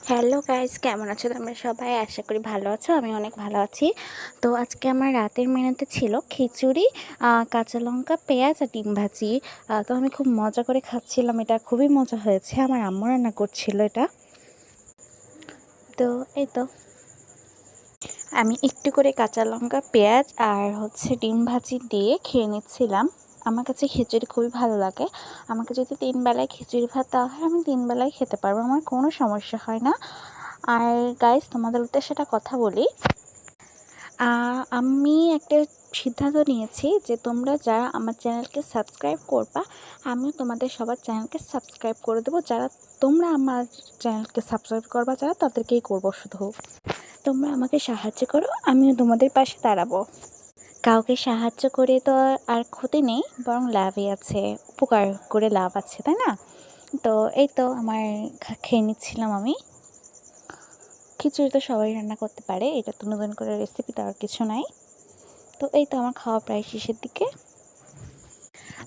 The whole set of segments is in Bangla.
হ্যালো গাইস, কেমন আছো তোমরা সবাই? আশা করি ভালো আছো। আমি অনেক ভালো আছি। তো আজকে আমার রাতের মেনুতে ছিল খিচুড়ি, কাঁচা লঙ্কা, পেঁয়াজ আর ডিম ভাজি। তো আমি খুব মজা করে খাচ্ছিলাম, এটা খুবই মজা হয়েছে। আমার আম্মু রান্না করছিল এটা। তো এই তো আমি একটু করে কাঁচা লঙ্কা, পেঁয়াজ আর ডিম ভাজি দিয়ে খেয়ে নিচ্ছিলাম। আমার কাছে খিচুড়ি খুবই ভালো লাগে। আমাকে যদি 3 বেলায় খিচুড়ি ভাত দেওয়া হয়, আমি 3 বেলায় খেতে পারবো, আমার কোনো সমস্যা হয় না। আর গাইস, তোমাদের উদ্দেশ্যে একটা কথা বলি। আমি একটা সিদ্ধান্ত নিয়েছি যে তোমরা যারা আমার চ্যানেলকে সাবস্ক্রাইব করবা, আমিও তোমাদের সবার চ্যানেলকে সাবস্ক্রাইব করে দেবো। যারা তোমরা আমার চ্যানেলকে সাবস্ক্রাইব করবা যারা, তাদেরকেই করবো শুধু। তোমরা আমাকে সাহায্য করো, আমিও তোমাদের পাশে দাঁড়াবো। কাউকে সাহায্য করে তো আর ক্ষতি নেই, বরং লাভই আছে। উপকার করে লাভ আছে, তাই না? তো এই তো আমার খেয়ে নিচ্ছিলাম আমি। খিচুড়ি তো সবাই রান্না করতে পারে, এটা তো নতুন করে রেসিপি দেওয়ার কিছু নাই। তো এই তো আমার খাওয়া প্রায় শেষের দিকে।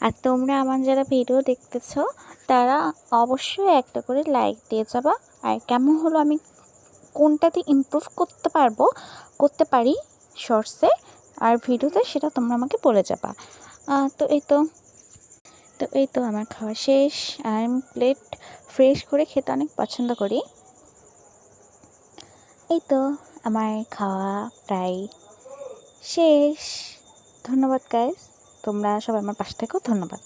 আর তোমরা আমার যারা ভিডিও দেখতেছো, তারা অবশ্যই একটা করে লাইক দিয়ে যাবা। আর কেমন হলো, আমি কোনটাতে ইমপ্রুভ করতে পারি শর্টসে আর ভিডিওতে, সেটা তোমরা আমাকে বলে যাবা। তো এই তো আমার খাওয়া শেষ। আর আমি প্লেট ফ্রেশ করে খেতে অনেক পছন্দ করি। এই তো আমার খাওয়া প্রায় শেষ। ধন্যবাদ গাইস, তোমরা সবাই আমার পাশে থেকো। ধন্যবাদ।